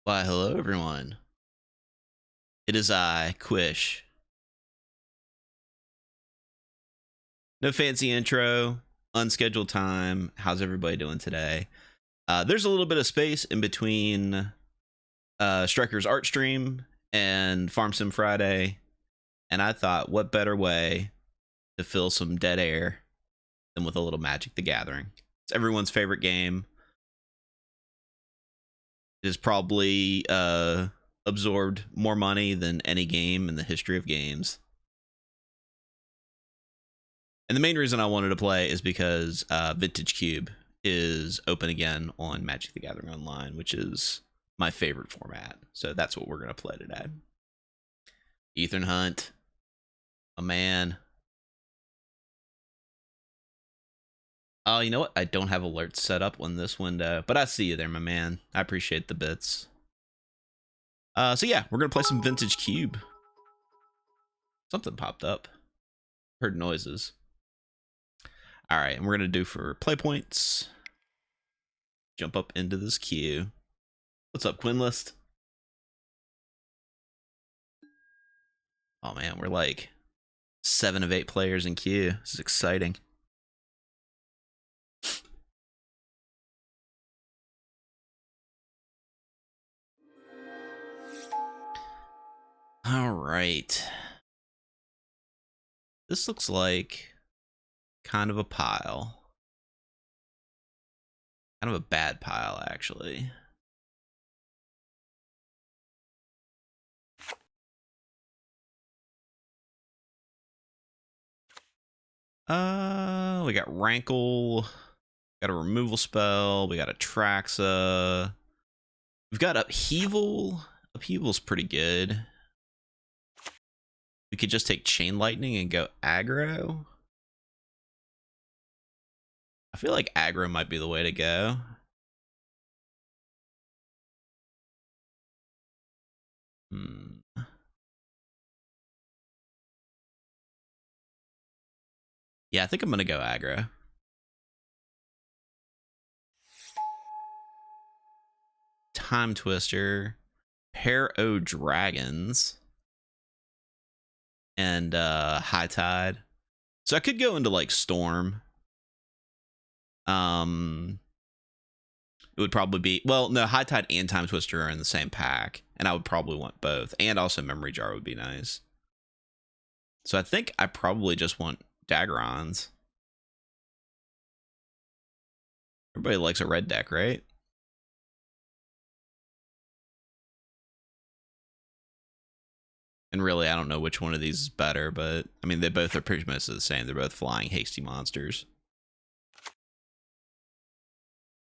Why, hello everyone. It is I, Quish. No fancy intro, unscheduled time. How's everybody doing today? There's a little bit of space in between Striker's art stream and Farm Sim Friday, and I thought, what better way to fill some dead air than with a little Magic the Gathering? It's everyone's favorite game. It has probably absorbed more money than any game in the history of games. And the main reason I wanted to play is because Vintage Cube is open again on Magic the Gathering Online, which is my favorite format. So that's what we're going to play today. Ethan Hunt, a man. Oh, you know what? I don't have alerts set up on this window, but I see you there, my man. I appreciate the bits. So yeah, we're going to play some Vintage Cube. Something popped up. Heard noises. All right, and we're going to do for play points. Jump up into this queue. What's up, Quinlist? Oh man, we're like 7 of 8 players in queue. This is exciting. All right. This looks like kind of a pile. Kind of a bad pile, actually. We got Rankle. Got a removal spell. We got a Traxa. We've got Upheaval. Upheaval's pretty good. We could just take Chain Lightning and go aggro. I feel like aggro might be the way to go. Yeah, I think I'm going to go aggro. Time Twister. Pair O Dragons. And High Tide. So I could go into like Storm. It would probably be, well, no, High Tide and Time Twister are in the same pack, and I would probably want both. And also Memory Jar would be nice. So I think I probably just want Daggerons. Everybody likes a red deck, right? And really, I don't know which one of these is better, but I mean, they both are pretty much the same. They're both flying hasty monsters.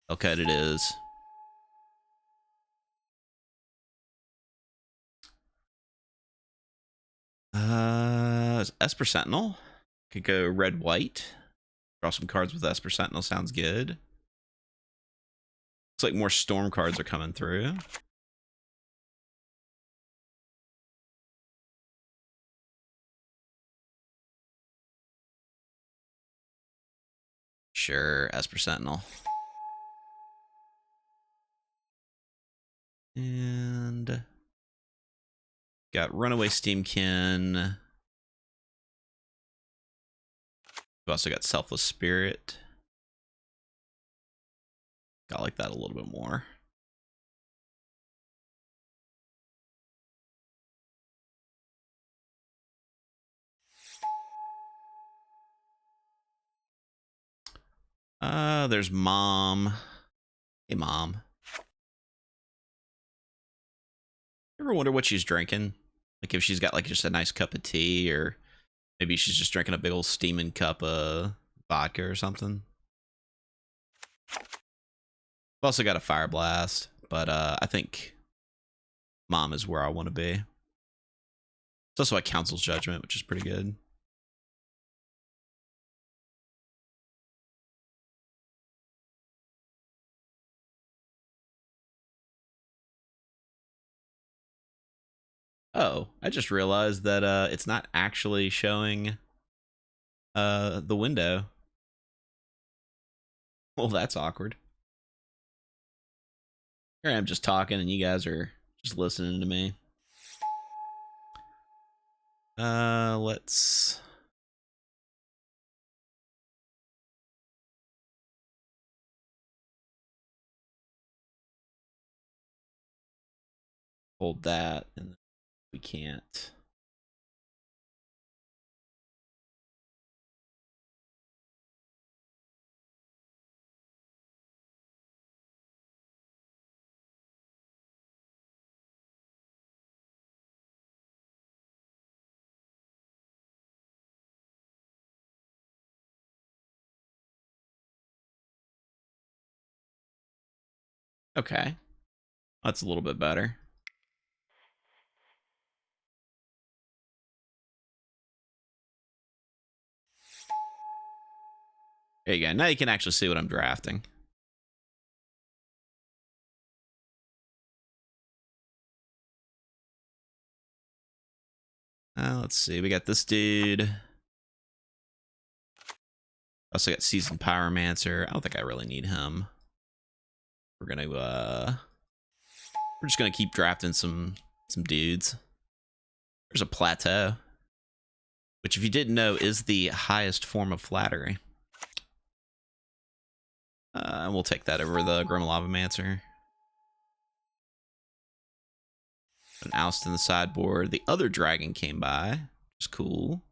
Hellcat it is. Esper Sentinel. Could go red-white. Draw some cards with Esper Sentinel. Sounds good. Looks like more Storm cards are coming through. Sure, Esper Sentinel. And got Runaway Steamkin. We've also got Selfless Spirit. I like that a little bit more. There's Mom. Hey, Mom. Ever wonder what she's drinking? Like if she's got like just a nice cup of tea, or maybe she's just drinking a big old steaming cup of vodka or something. I've also got a Fire Blast, but I think Mom is where I want to be. It's also a Council's Judgment, which is pretty good. Oh, I just realized that it's not actually showing the window. Well, that's awkward. Here I am just talking and you guys are just listening to me. Let's hold that, and we can't. Okay, that's a little bit better. There you go. Now you can actually see what I'm drafting. Let's see. We got this dude. Also got Seasoned Pyromancer. I don't think I really need him. We're just gonna keep drafting some dudes. There's a plateau, which, if you didn't know, is the highest form of flattery. And we'll take that over the Grim Lavamancer. An oust in the sideboard. The other dragon came by, which is cool.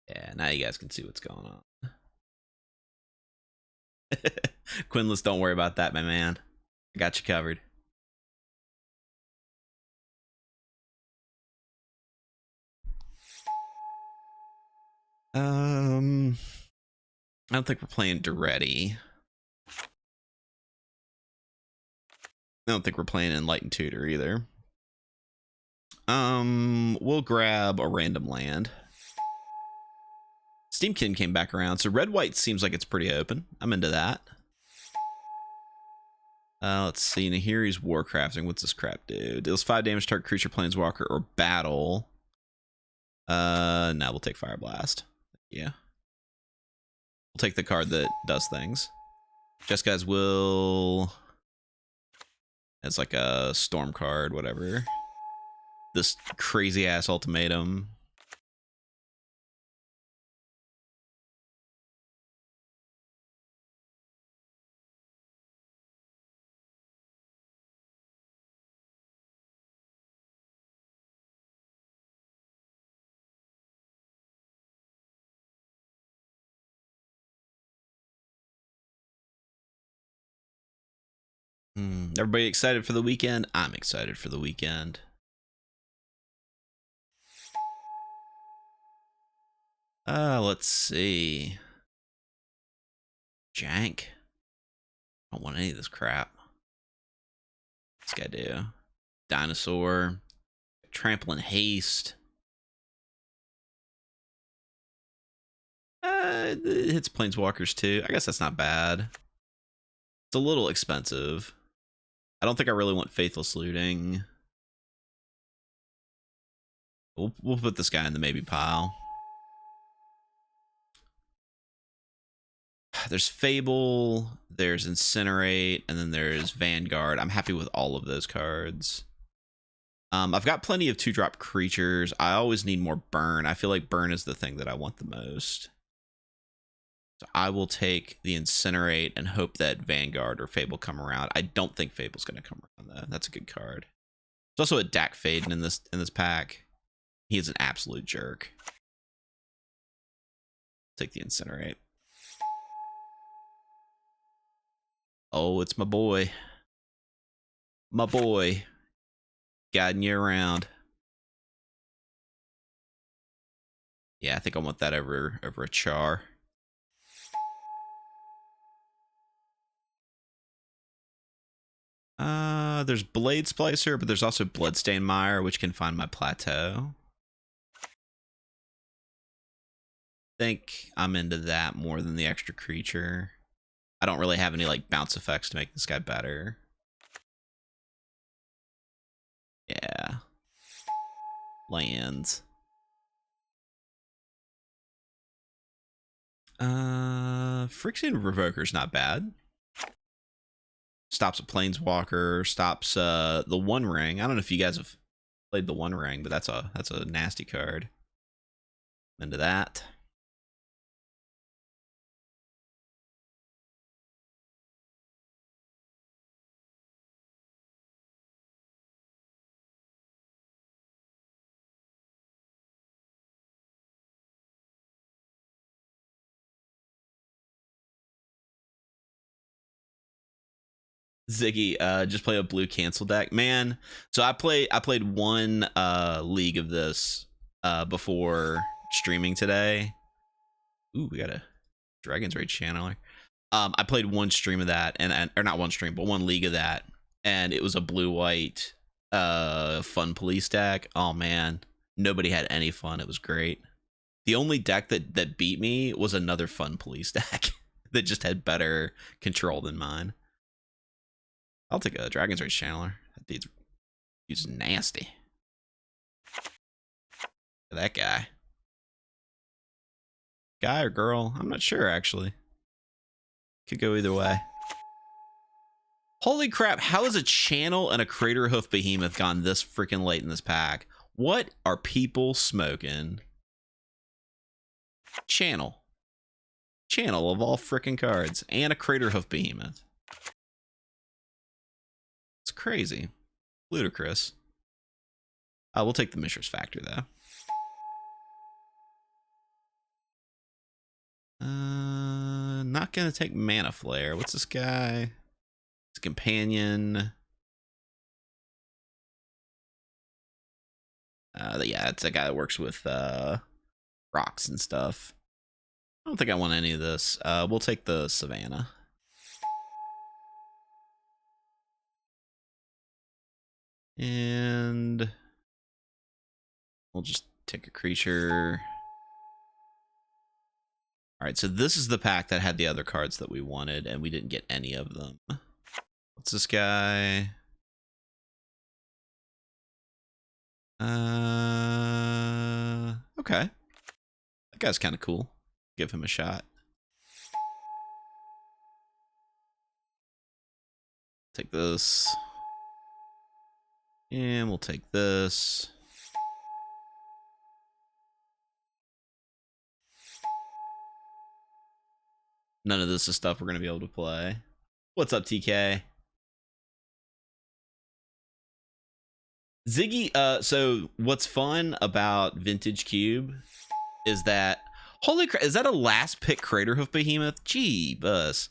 Yeah, now you guys can see what's going on. Quinless, don't worry about that, my man. I got you covered. I don't think we're playing Duretti. I don't think we're playing Enlightened Tutor either. We'll grab a random land. Steamkin came back around, so red-white seems like it's pretty open. I'm into that. Let's see. Nahiri's Warcrafting. What's this crap do? Deals 5 damage to target creature, planeswalker, or battle. Now we'll take Fire Blast. Yeah. We'll take the card that does things. Jesska's Will. It's like a storm card, whatever. This crazy ass ultimatum. Everybody excited for the weekend? I'm excited for the weekend. Let's see. Jank. I don't want any of this crap. What's this guy do? Dinosaur. Trample and Haste. It hits planeswalkers too. I guess that's not bad. It's a little expensive. I don't think I really want Faithless Looting. We'll put this guy in the maybe pile. There's Fable, there's Incinerate, and then there's Vanguard. I'm happy with all of those cards. I've got plenty of 2-drop creatures. I always need more Burn. I feel like Burn is the thing that I want the most. So I will take the Incinerate and hope that Vanguard or Fable come around. I don't think Fable's going to come around, though. That's a good card. There's also a Dak Faden in this pack. He is an absolute jerk. Take the Incinerate. Oh, it's my boy. My boy. Guiding you around. Yeah, I think I want that over a Char. There's Blade Splicer, but there's also Bloodstained Mire, which can find my plateau. I think I'm into that more than the extra creature. I don't really have any like bounce effects to make this guy better. Yeah. Lands. Friction Revoker's not bad. Stops a Planeswalker, stops the One Ring. I don't know if you guys have played the One Ring, but that's a nasty card. Into that. Ziggy, just play a blue cancel deck, man. So I played one league of this before streaming today. Ooh, we got a Dragon's Rage channeler. I played one stream of that, and or not one stream, but one league of that, and it was a blue white fun police deck. Oh man, nobody had any fun. It was great. The only deck that beat me was another fun police deck that just had better control than mine. I'll take a Dragon's Rage channeler. That he's nasty. That guy. Guy or girl? I'm not sure, actually. Could go either way. Holy crap, how has a channel and a Crater Hoof Behemoth gone this freaking late in this pack? What are people smoking? Channel. Channel of all freaking cards. And a Crater Hoof Behemoth. It's crazy. Ludicrous. We'll take the Mishra's Factor, though. Not gonna take Mana Flare. What's this guy? It's a companion. Yeah, it's a guy that works with rocks and stuff. I don't think I want any of this. We'll take the Savannah. And we'll just take a creature. All right, so this is the pack that had the other cards that we wanted, and we didn't get any of them. What's this guy? Okay. That guy's kind of cool. Give him a shot. Take this. And we'll take this. None of this is stuff we're going to be able to play. What's up, TK? Ziggy, so what's fun about Vintage Cube is that, holy crap, is that a last pick Crater Hoof Behemoth? Gee, bus.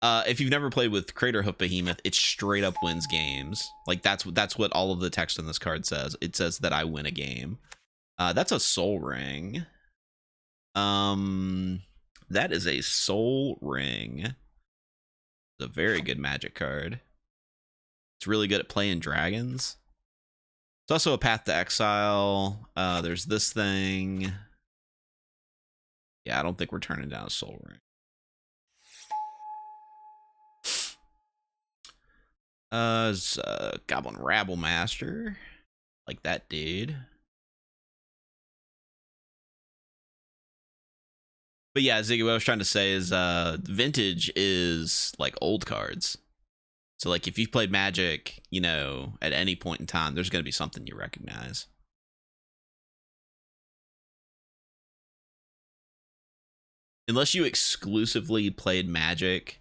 If you've never played with Crater Hoof Behemoth, it straight up wins games. Like that's what all of the text on this card says. It says that I win a game. That's a Soul Ring. That is a Soul Ring. It's a very good Magic card. It's really good at playing dragons. It's also a Path to Exile. There's this thing. Yeah, I don't think we're turning down a Soul Ring. Goblin Rabble Master. Like that dude. But yeah, Ziggy, what I was trying to say is Vintage is like old cards. So like if you've played Magic, you know, at any point in time, there's going to be something you recognize. Unless you exclusively played Magic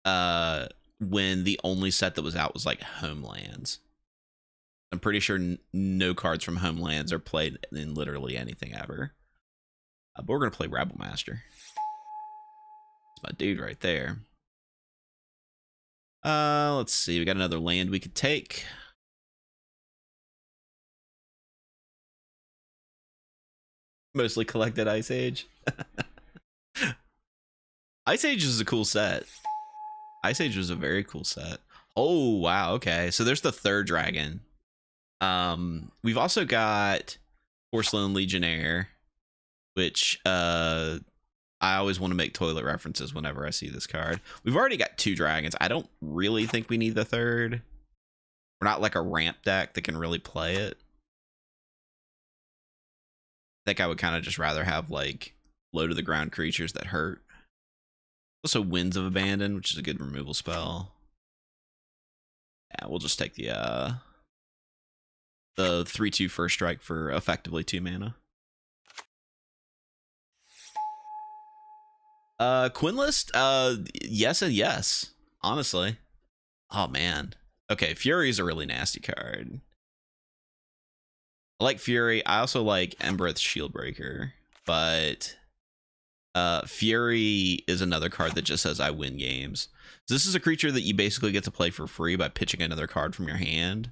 when the only set that was out was like Homelands. I'm pretty sure no cards from Homelands are played in literally anything ever. But we're going to play Rabble Master. It's my dude right there. Let's see. We got another land we could take. Mostly collected Ice Age. Ice Age is a cool set. Ice Age was a very cool set. Oh, wow. Okay. So there's the third dragon. We've also got Porcelain Legionnaire, which I always want to make toilet references whenever I see this card. We've already got two dragons. I don't really think we need the third. We're not like a ramp deck that can really play it. I think I would kind of just rather have like low to the ground creatures that hurt. Also Winds of Abandon, which is a good removal spell. Yeah, we'll just take the 3/2 first strike for effectively 2 mana. Quinn list, yes and yes, honestly. Oh man. Okay, Fury is a really nasty card. I like Fury. I also like Embereth Shieldbreaker, but Fury is another card that just says I win games. So this is a creature that you basically get to play for free by pitching another card from your hand.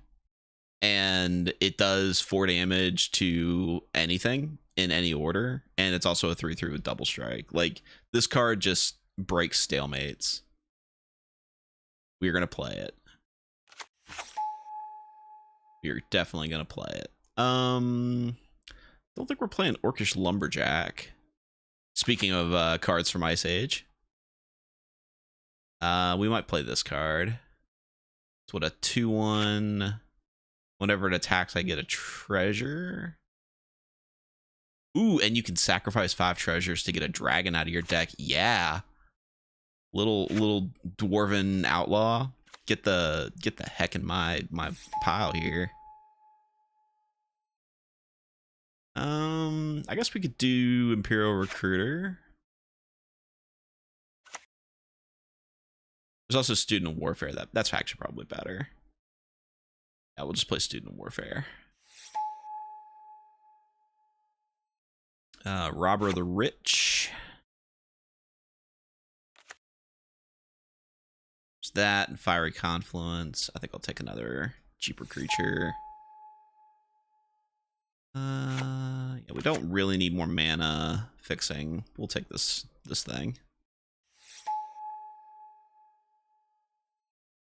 And it does 4 damage to anything in any order. And it's also a 3/3 with double strike. Like, this card just breaks stalemates. We're going to play it. We're definitely going to play it. Don't think we're playing Orcish Lumberjack. Speaking of cards from Ice Age. We might play this card. It's what, a 2/1. Whenever it attacks, I get a treasure. Ooh, and you can sacrifice 5 treasures to get a dragon out of your deck. Yeah. Little dwarven outlaw. Get the heck in my pile here. I guess we could do Imperial Recruiter. There's also Student of Warfare. That's actually probably better. Yeah, we'll just play Student of Warfare. Robber of the Rich. There's that and Fiery Confluence. I think I'll take another cheaper creature. Yeah, we don't really need more mana fixing. We'll take this thing.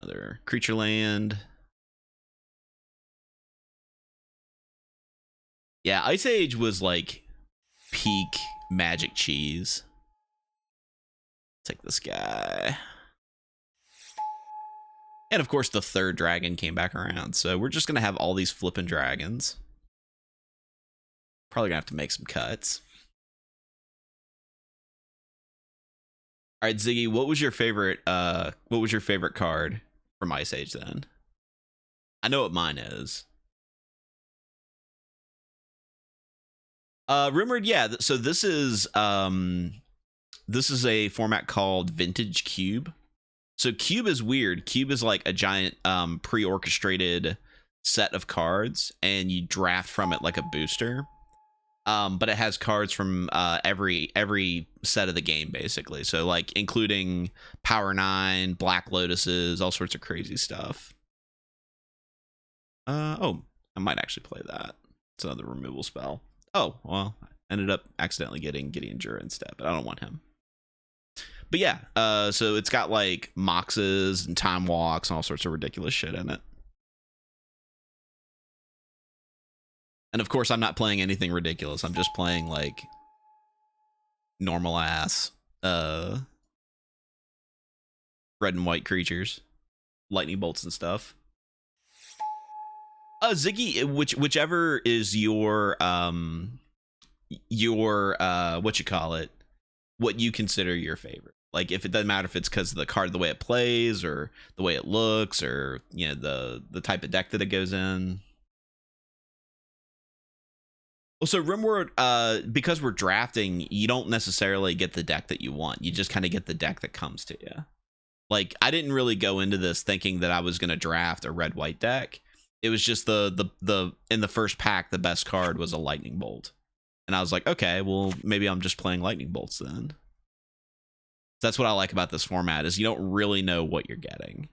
Another creature land. Yeah, Ice Age was like peak Magic cheese. Take this guy. And of course the 3rd dragon came back around. So we're just going to have all these flipping dragons. Probably going to have to make some cuts. All right, Ziggy, what was your favorite card from Ice Age then? I know what mine is. Rumored, yeah. So this is a format called Vintage Cube. So Cube is weird. Cube is like a giant pre-orchestrated set of cards, and you draft from it like a booster. But it has cards from every set of the game, basically. So like including Power 9, Black Lotuses, all sorts of crazy stuff. Oh, I might actually play that. It's another removal spell. Oh, well, I ended up accidentally getting Gideon Jura instead, but I don't want him. But yeah, so it's got like Moxes and Time Walks and all sorts of ridiculous shit in it. And of course, I'm not playing anything ridiculous. I'm just playing like normal ass red and white creatures, lightning bolts and stuff. Ziggy, whichever is your what you call it, what you consider your favorite. Like, if it doesn't matter if it's because of the card, the way it plays, or the way it looks, or you know the type of deck that it goes in. Also, Rimworld, because we're drafting, you don't necessarily get the deck that you want. You just kind of get the deck that comes to you. Like, I didn't really go into this thinking that I was going to draft a red-white deck. It was just the in the first pack, the best card was a lightning bolt. And I was like, okay, well, maybe I'm just playing lightning bolts then. That's what I like about this format, is you don't really know what you're getting.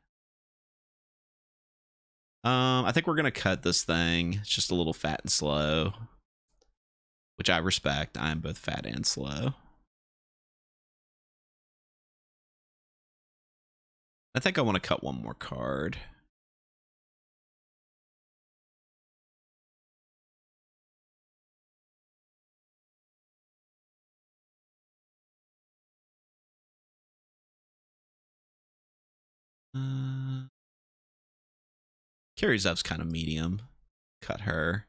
I think we're going to cut this thing. It's just a little fat and slow, which I respect. I'm both fat and slow. I think I want to cut one more card. Karizov's kind of medium. Cut her.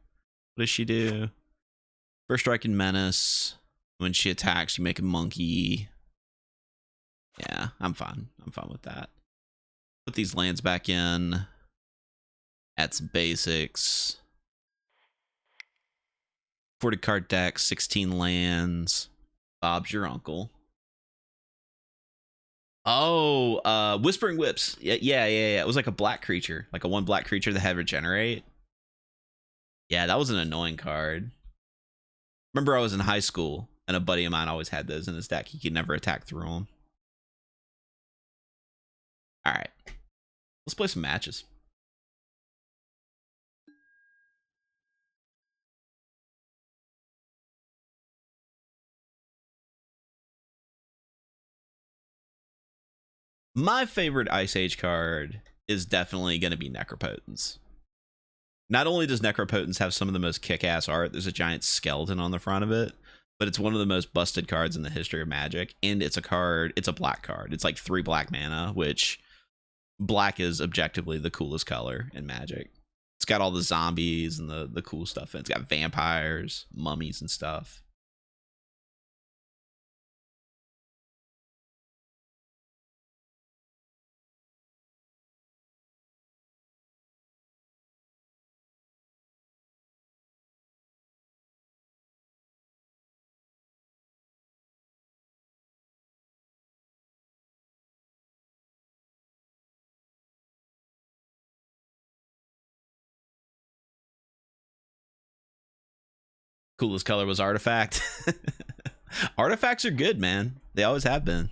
What does she do? First Strike and Menace. When she attacks, you make a monkey. Yeah, I'm fine. I'm fine with that. Put these lands back in. Add some basics. 40 card deck, 16 lands. Bob's your uncle. Oh, Whispering Whips. Yeah. It was like a black creature, like a 1 black creature that had regenerate. Yeah, that was an annoying card. Remember, I was in high school, and a buddy of mine always had those in his deck. He could never attack through them. All right, let's play some matches. My favorite Ice Age card is definitely going to be Necropotence. Not only does Necropotence have some of the most kick-ass art, there's a giant skeleton on the front of it, but it's one of the most busted cards in the history of Magic, and it's a card, it's a black card. It's like 3 black mana, which black is objectively the coolest color in Magic. It's got all the zombies and the cool stuff, and it's got vampires, mummies, and stuff. Coolest color was Artifact. Artifacts are good, man. They always have been.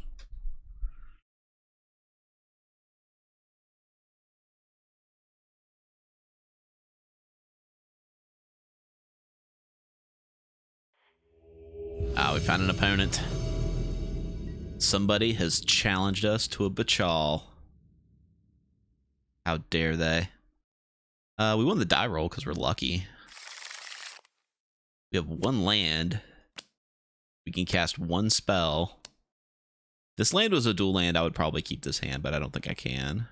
Ah, we found an opponent. Somebody has challenged us to a Bachal. How dare they? We won the die roll because we're lucky. We have 1 land. We can cast 1 spell. If this land was a dual land, I would probably keep this hand, but I don't think I can.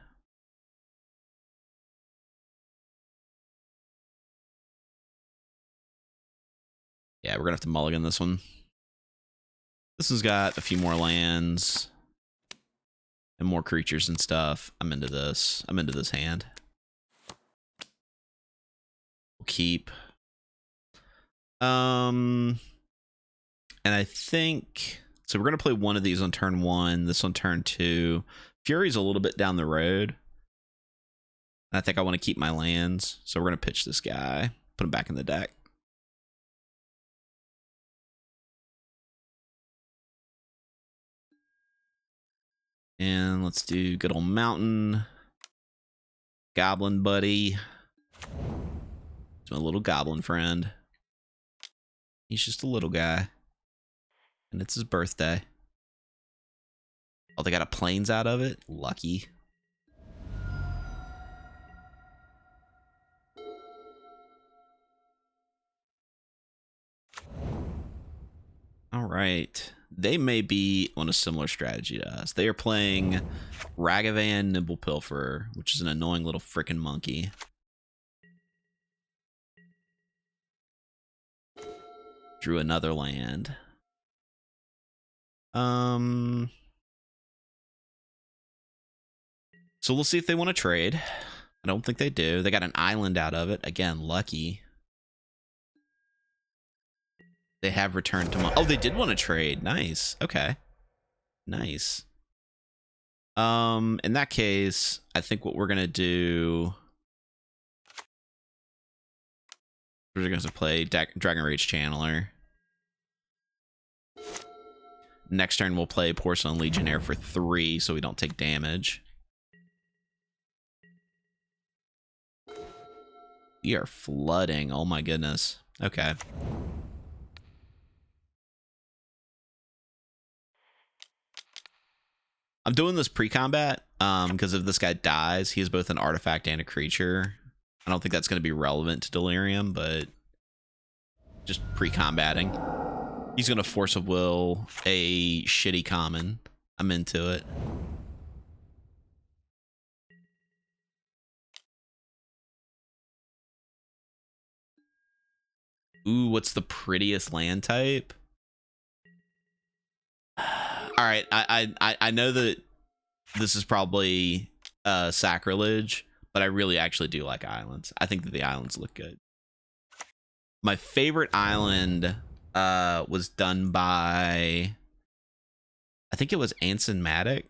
Yeah, we're gonna have to mulligan this one. This one's got a few more lands and more creatures and stuff. I'm into this. I'm into this hand. We'll keep. And I think so. We're gonna play one of these on turn 1. This on turn 2. Fury's a little bit down the road. And I think I want to keep my lands, so we're gonna pitch this guy. Put him back in the deck. And let's do good old mountain. Goblin buddy. It's my little goblin friend. He's just a little guy. And it's his birthday. Oh, they got a plains out of it? Lucky. All right. They may be on a similar strategy to us. They are playing Ragavan Nimble-Pilferer, which is an annoying little freaking monkey. Drew another land. So we'll see if they want to trade. I don't think they do. They got an island out of it. Again, lucky. They have returned to... Oh, they did want to trade. Nice. Okay. Nice. In that case, I think what we're going to do... We're going to play Dragon Rage Channeler. Next turn, we'll play Porcelain Legionnaire for 3, so we don't take damage. We are flooding. Oh my goodness. Okay. I'm doing this pre-combat because if this guy dies, he is both an artifact and a creature. I don't think that's going to be relevant to Delirium, but just pre-combating. He's going to Force of Will a shitty common. I'm into it. Ooh, what's the prettiest land type? All right, I know that this is probably sacrilege, but I really actually do like islands. I think that the islands look good. My favorite island was done by, I think it was Anson Maddock.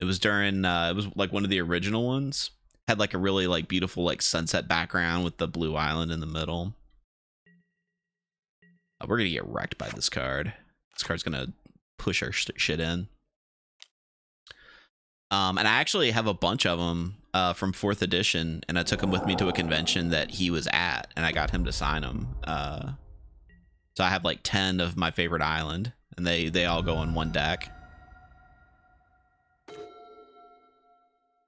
It was during it was like one of the original ones. Had like a really like beautiful like sunset background with the blue island in the middle. We're gonna get wrecked by this card. This card's gonna push our shit in. And I actually have a bunch of them from 4th edition, and I took them with me to a convention that he was at, and I got him to sign them. So I have like 10 of my favorite island, and they all go in one deck.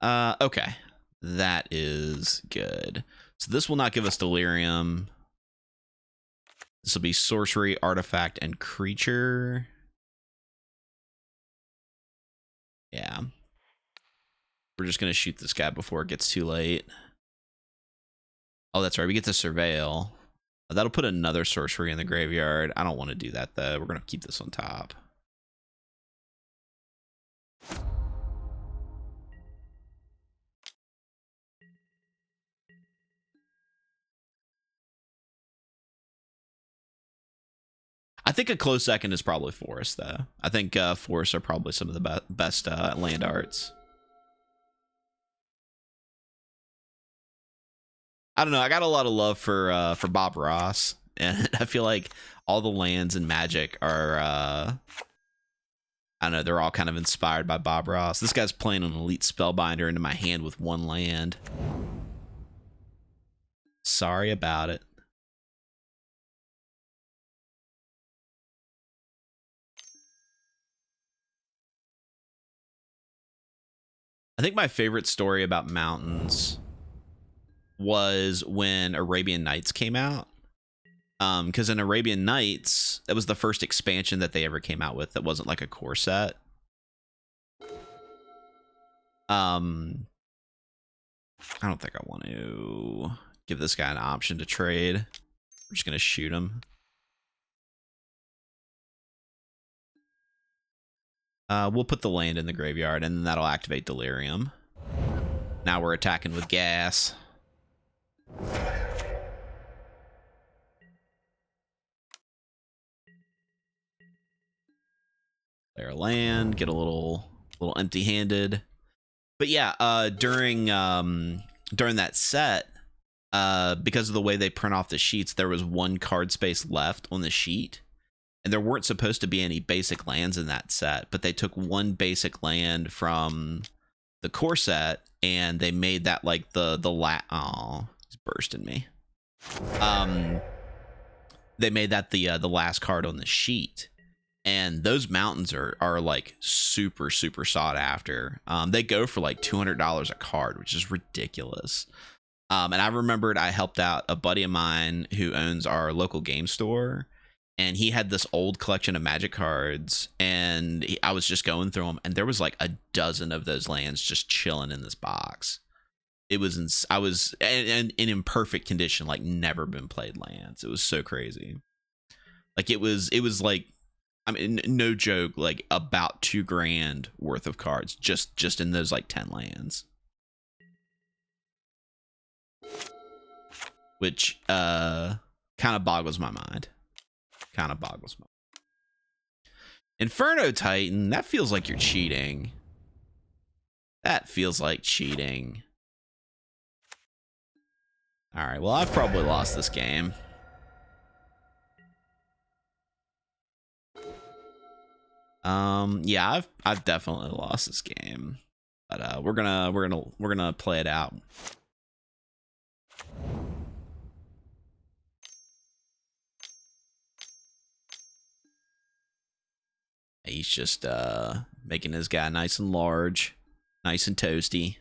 Okay, that is good. So this will not give us delirium. This will be sorcery, artifact, and creature. Yeah. We're just going to shoot this guy before it gets too late. Oh, that's right. We get to surveil. That'll put another sorcery in the graveyard. I don't want to do that, though. We're going to keep this on top. I think a close second is probably Forest, though. I think Forests are probably some of the best land arts. I don't know. I got a lot of love for Bob Ross, and I feel like all the lands in Magic are, I don't know, they're all kind of inspired by Bob Ross. This guy's playing an Elite Spellbinder into my hand with 1 land. Sorry about it. I think my favorite story about mountains was when Arabian Nights came out. Because in Arabian Nights, that was the first expansion that they ever came out with that wasn't like a core set. I don't think I want to give this guy an option to trade. We're just going to shoot him. We'll put the land in the graveyard, and then that'll activate Delirium. Now we're attacking with gas. Play our land, get a little empty-handed. But yeah, during that set, because of the way they print off the sheets, there was 1 card space left on the sheet. And there weren't supposed to be any basic lands in that set, but they took 1 basic land from the core set, and they made that like the oh, he's bursting me. They made that the last card on the sheet, and those mountains are like super sought after. They go for like $200 a card, which is ridiculous. And I remembered I helped out a buddy of mine who owns our local game store, and he had this old collection of Magic cards, and I was just going through them, and there was like a dozen of those lands just chilling in this box. It was I was in imperfect condition, like never been played lands. It was so crazy. Like it was like, I mean, no joke, like about $2,000 worth of cards just in those like 10 lands. Which kind of boggles my mind. Inferno Titan, that feels like you're cheating. That feels like cheating. All right, well, I've probably lost this game. Yeah, I've definitely lost this game. But we're gonna play it out. He's just making his guy nice and large, nice and toasty.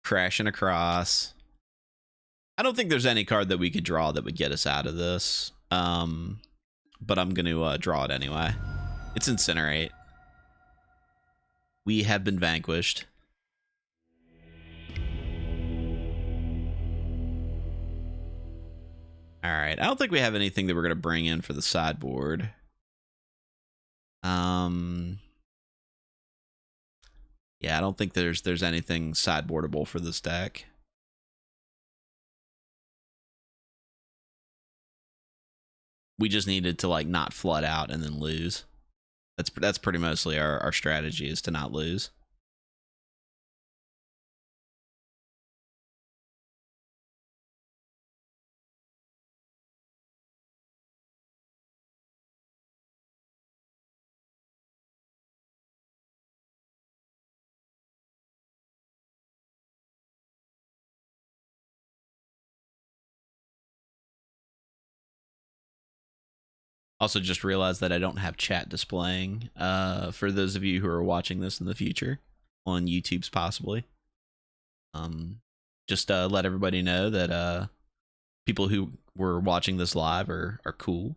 Crashing across. I don't think there's any card that we could draw that would get us out of this. But I'm going to draw it anyway. It's Incinerate. We have been vanquished. All right. I don't think we have anything that we're going to bring in for the sideboard. Yeah, I don't think there's anything sideboardable for this deck. We just needed to like not flood out and then lose. That's pretty mostly our strategy, is to not lose. Also, just realized that I don't have chat displaying. For those of you who are watching this in the future, on YouTube's possibly. Just let everybody know that people who were watching this live are cool, and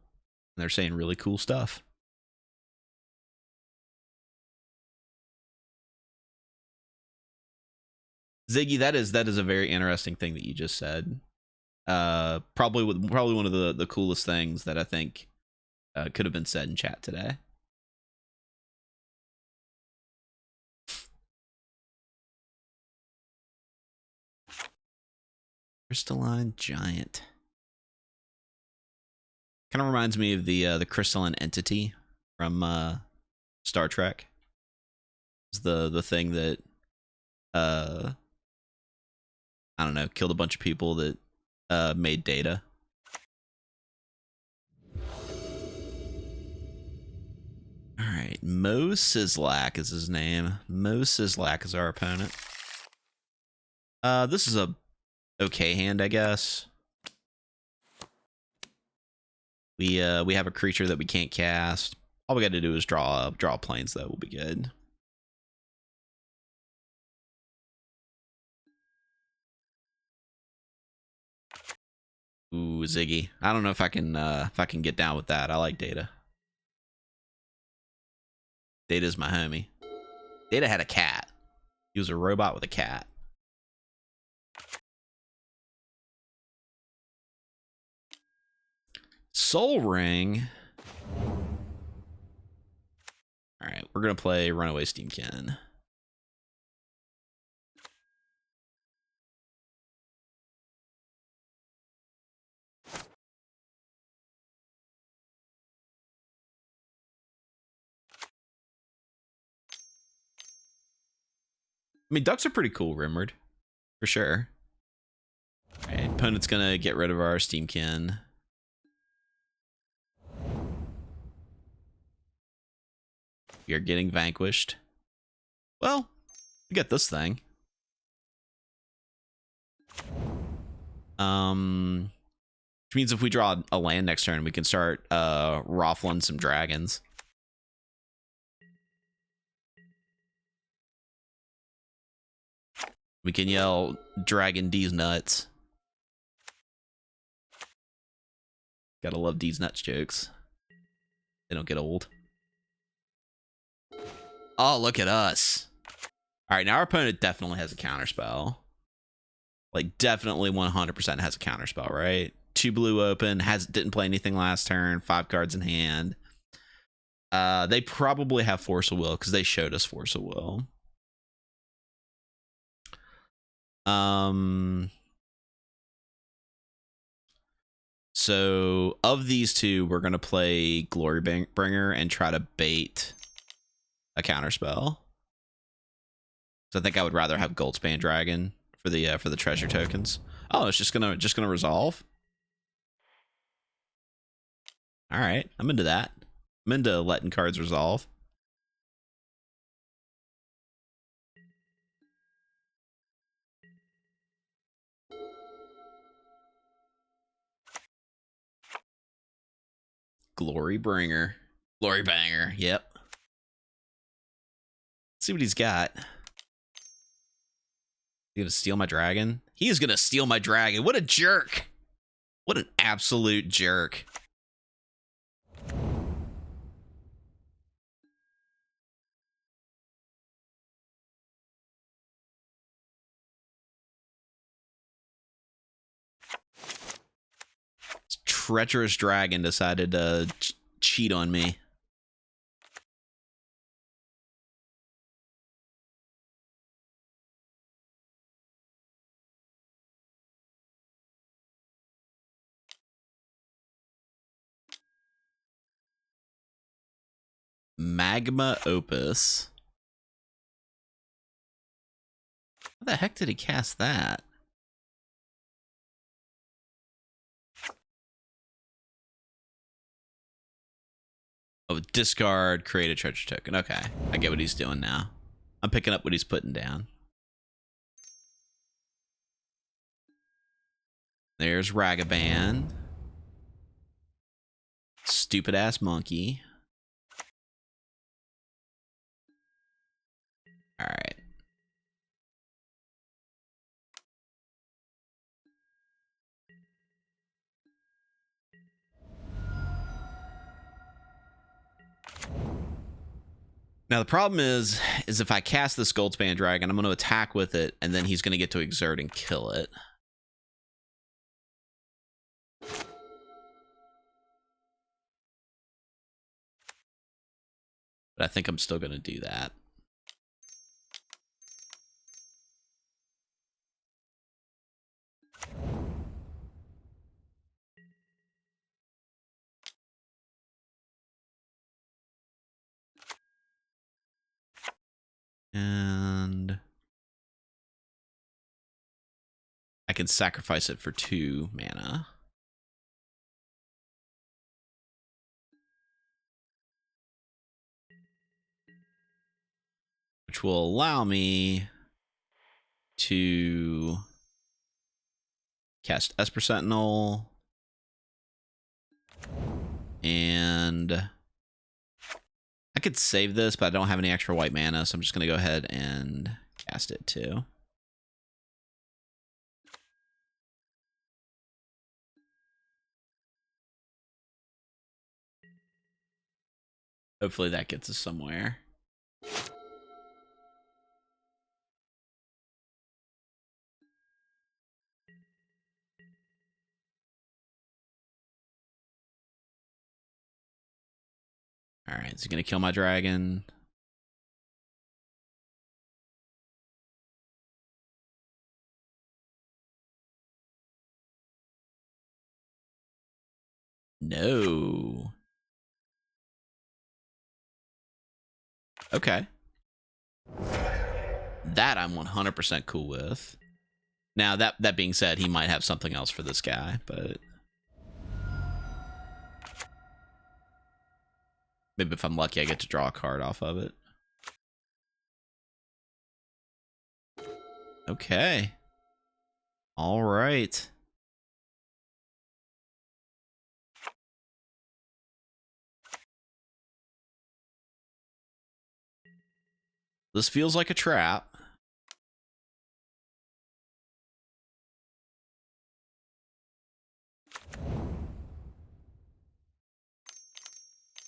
they're saying really cool stuff. Ziggy, that is a very interesting thing that you just said. Probably one of the coolest things that I think could have been said in chat today. Crystalline Giant. Kind of reminds me of the crystalline entity from Star Trek. It's the thing that I don't know, killed a bunch of people that made data. All right, Mo Sislak is his name. Mo Sislak is our opponent. This is a okay hand, I guess. We have a creature that we can't cast. All we got to do is draw planes, though. We'll be good. Ooh, Ziggy. I don't know if I can get down with that. I like Data. Data's my homie. Data had a cat. He was a robot with a cat. Soul Ring. All right, we're gonna play Runaway Steamkin. I mean, ducks are pretty cool, Rimward, for sure. All right, opponent's gonna get rid of our Steamkin. We are getting vanquished. Well, we got this thing. Which means if we draw a land next turn, we can start raffling some dragons. We can yell Dragon D's nuts. Gotta love D's nuts jokes. They don't get old. Oh, look at us. All right, now our opponent definitely has a counterspell. Like, definitely 100% has a counterspell, right? 2 blue open, didn't play anything last turn, 5 cards in hand. They probably have Force of Will because they showed us Force of Will. So of these two, we're gonna play Glorybringer and try to bait a counterspell. So I think I would rather have Goldspan Dragon for the treasure tokens. Oh, it's just gonna resolve. All right, I'm into that. I'm into letting cards resolve. Glorybringer. Glorybanger. Yep. Let's see what he's got. He's gonna steal my dragon? He is gonna steal my dragon. What a jerk. What an absolute jerk. treacherous dragon decided to cheat on me. Magma Opus. How the heck did he cast that? Oh, discard, create a treasure token. Okay, I get what he's doing now. I'm picking up what he's putting down. There's Ragavan. Stupid ass monkey. All right. Now the problem is if I cast this Goldspan Dragon, I'm going to attack with it, and then he's going to get to exert and kill it. But I think I'm still going to do that. And I can sacrifice it for 2 mana. Which will allow me to cast Esper Sentinel. And I could save this, but I don't have any extra white mana, so I'm just going to go ahead and cast it too. Hopefully that gets us somewhere. All right, is he going to kill my dragon? No. Okay. That I'm 100% cool with. Now, that being said, he might have something else for this guy, but maybe if I'm lucky, I get to draw a card off of it. Okay. All right. This feels like a trap.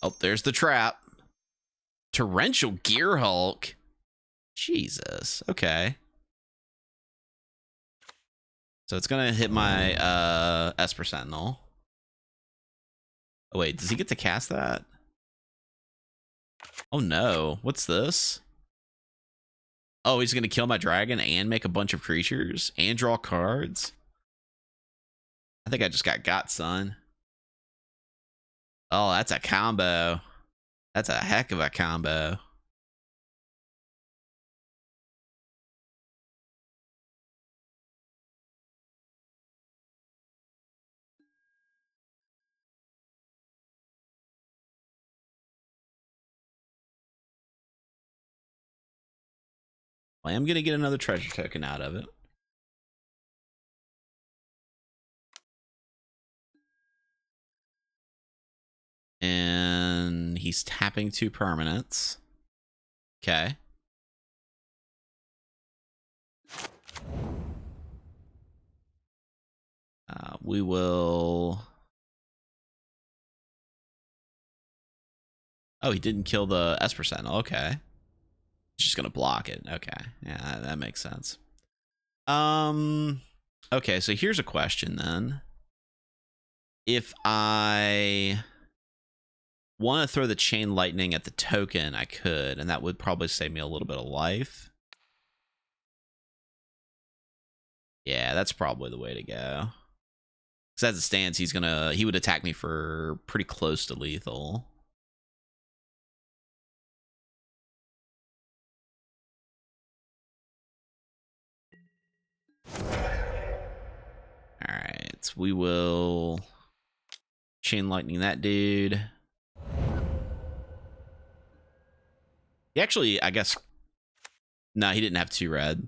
Oh, there's the trap. Torrential Gear Hulk. Jesus. Okay. So it's gonna hit my Esper Sentinel. Oh wait, does he get to cast that? Oh no. What's this? Oh, he's gonna kill my dragon and make a bunch of creatures and draw cards. I think I just got, son. Oh, that's a combo. That's a heck of a combo. Well, I am gonna get another treasure token out of it. And he's tapping 2 permanents. Okay. We will... Oh, he didn't kill the Esper Sentinel. Okay. He's just gonna block it. Okay. Yeah, that makes sense. Okay, so here's a question then. if I want to throw the chain lightning at the token, I could, and that would probably save me a little bit of life. Yeah, that's probably the way to go. Because as it stands, he would attack me for pretty close to lethal. Alright, we will chain lightning that dude. He actually, I guess... No, he didn't have 2 red.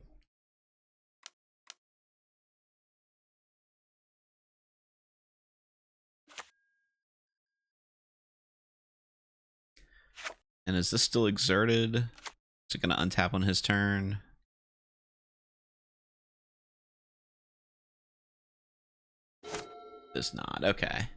And is this still exerted? Is it going to untap on his turn? Does not. Okay.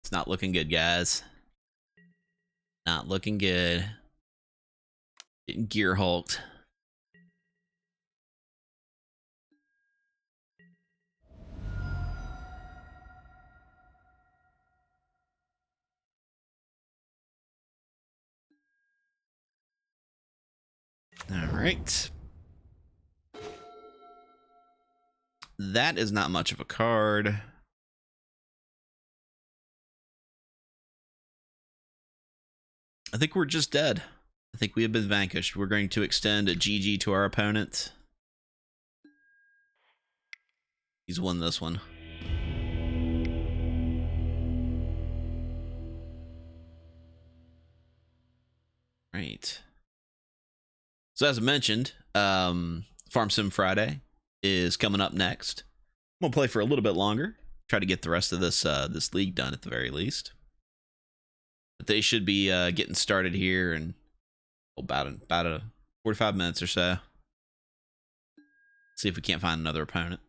It's not looking good, guys. Not looking good. Getting gear hulked. All right. That is not much of a card. I think we're just dead. I think we have been vanquished. We're going to extend a GG to our opponent. He's won this one. Right. So as I mentioned, Farm Sim Friday is coming up next. I'm gonna play for a little bit longer. Try to get the rest of this this league done at the very least. But they should be getting started here in about a 45 minutes or so. See if we can't find another opponent.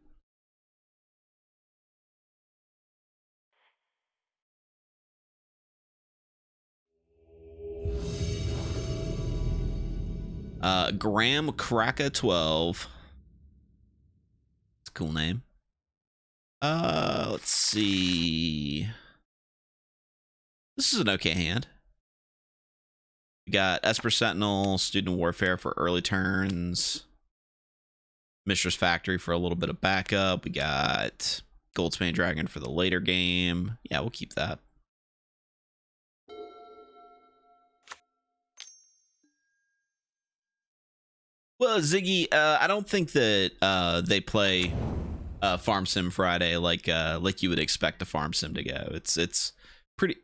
Graham Kraka 12. It's a cool name. Let's see. This is an okay hand. We got Esper Sentinel, Student Warfare for early turns. Mistress Factory for a little bit of backup. We got Goldspan Dragon for the later game. Yeah, we'll keep that. Well, Ziggy, I don't think that they play Farm Sim Friday like you would expect a Farm Sim to go. It's pretty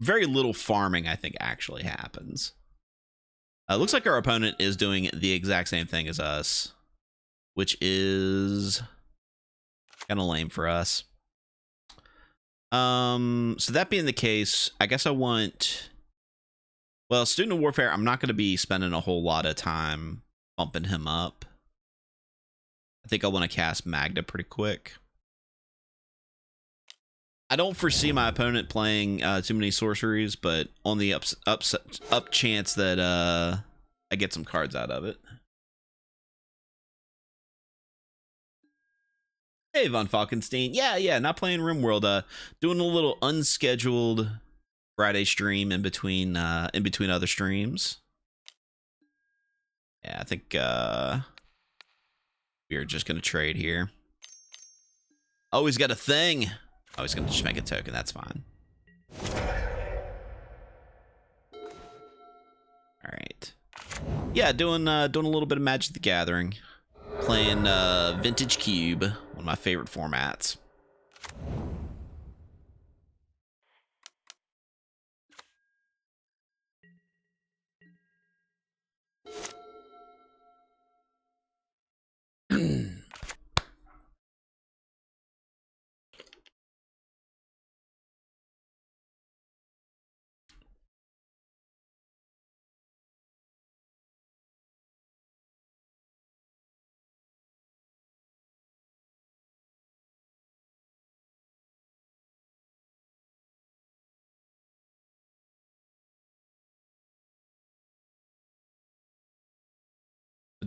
very little farming, I think, actually happens. Looks like our opponent is doing the exact same thing as us, which is kind of lame for us. So that being the case, I guess I want... Well, Student of Warfare, I'm not going to be spending a whole lot of time bumping him up. I think I want to cast Magda pretty quick. I don't foresee my opponent playing too many sorceries, but on the up chance that I get some cards out of it. Hey, Von Falkenstein. Yeah, not playing RimWorld. Doing a little unscheduled Friday stream in between other streams. Yeah, I think we are just gonna trade here. Oh, he's got a thing. Oh, he's gonna just make a token. That's fine. All right. Yeah, doing a little bit of Magic the Gathering. Playing Vintage Cube, one of my favorite formats.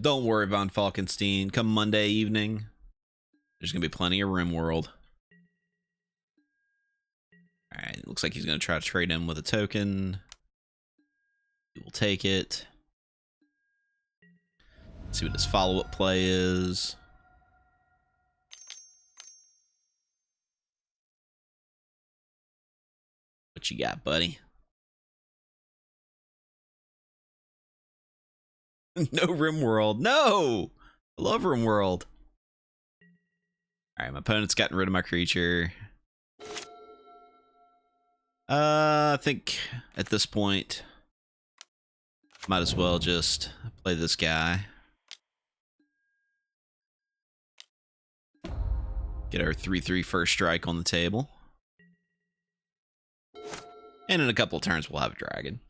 don't worry, Von Falkenstein. Come Monday evening, there's going to be plenty of RimWorld. Alright, looks like he's going to try to trade him with a token. He will take it. Let's see what his follow-up play is. What you got, buddy? No RimWorld. No! I love RimWorld. Alright, my opponent's gotten rid of my creature. I think at this point, might as well just play this guy. Get our 3/3 first strike on the table. And in a couple of turns, we'll have a dragon.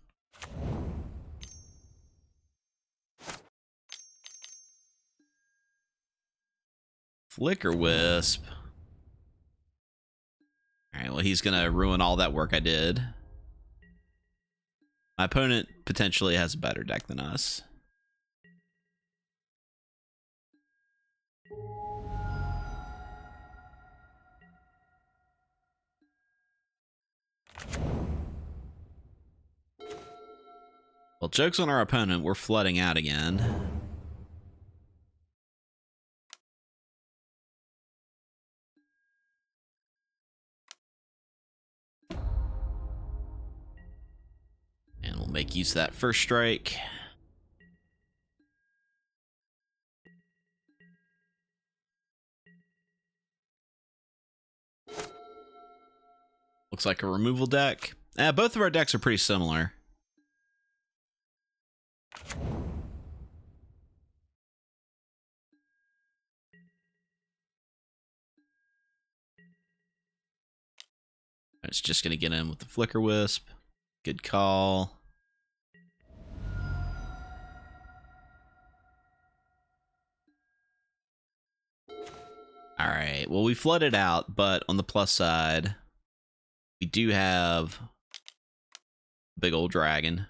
Flicker Wisp. Alright, well, he's gonna ruin all that work I did. My opponent potentially has a better deck than us. Well, joke's on our opponent. We're flooding out again. And we'll make use of that first strike. Looks like a removal deck. Both of our decks are pretty similar. It's just going to get in with the Flicker Wisp. Good call. Alright, well, we flooded out, but on the plus side, we do have a big old dragon.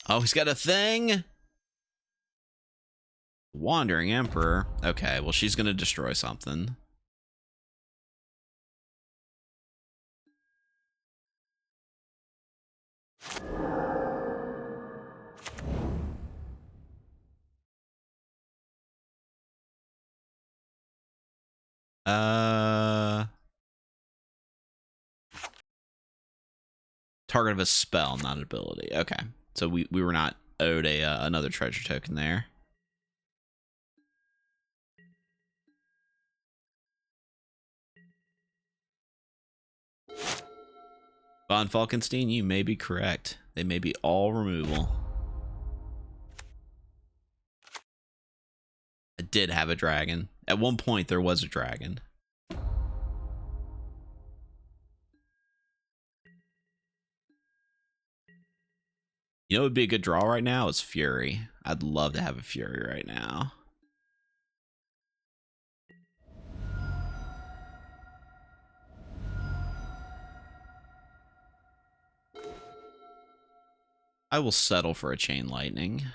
Oh, he's got a thing? Wandering Emperor. Okay, well, she's going to destroy something. Target of a spell, not an ability. Okay, so we were not owed a another treasure token there. Von Falkenstein, you may be correct. They may be all removal. I did have a dragon. At one point, there was a dragon. You know what would be a good draw right now? Is Fury. I'd love to have a Fury right now. I will settle for a Chain Lightning.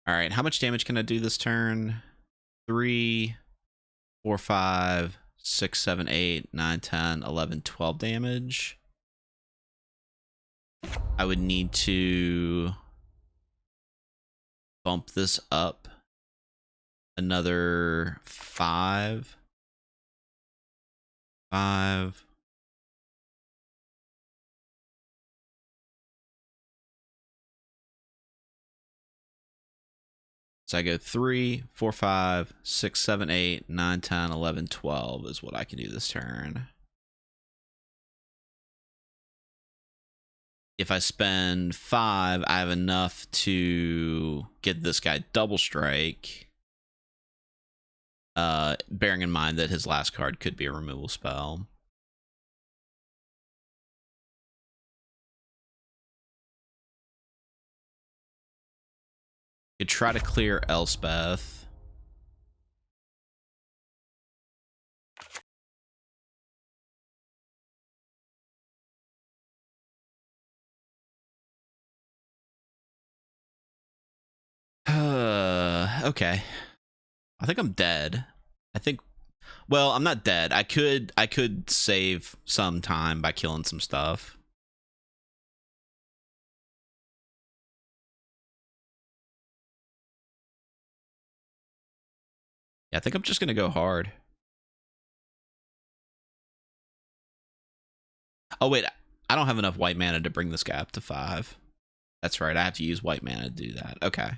All right, how much damage can I do this turn? 3, 4, 5, 6, 7, 8, 9, 10, 11, 12 damage. I would need to bump this up another 5. 5. So I go 3, 4, 5, 6, 7, 8, 9, 10, 11, 12 is what I can do this turn. If I spend 5, I have enough to get this guy double strike. Bearing in mind that his last card could be a removal spell. Could try to clear Elspeth. Okay. I think I'm dead. I think, well, I'm not dead. I could save some time by killing some stuff. Yeah, I think I'm just gonna go hard. Oh wait, I don't have enough white mana to bring this guy up to 5. That's right, I have to use white mana to do that. Okay.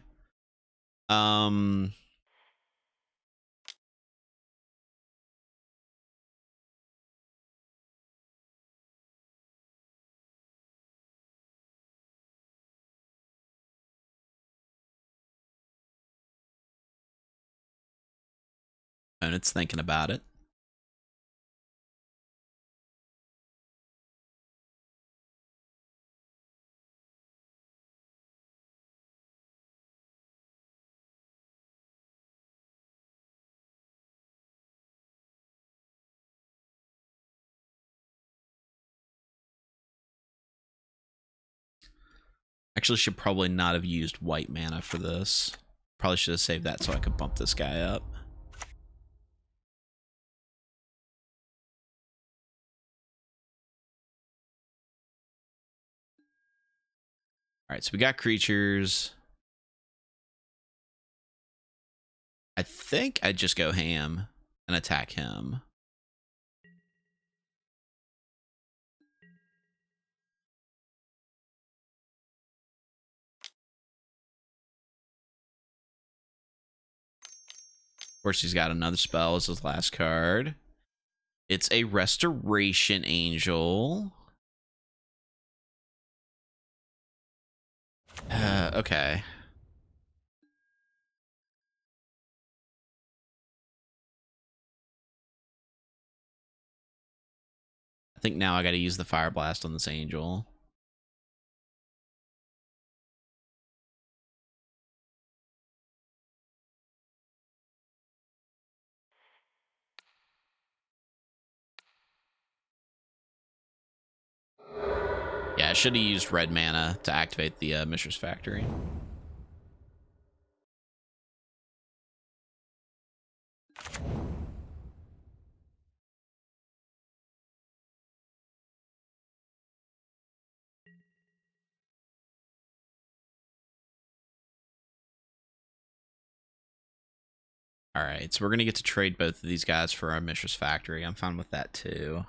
And it's thinking about it. Actually, should probably not have used white mana for this. Probably should have saved that so I could bump this guy up. Alright, so we got creatures. I think I'd just go ham and attack him. Of course, he's got another spell as his last card. It's a Restoration Angel. Okay. I think now I gotta use the Fire Blast on this angel. Yeah, I should have used red mana to activate the Mishra's Factory. Alright, so we're gonna get to trade both of these guys for our Mishra's Factory. I'm fine with that too.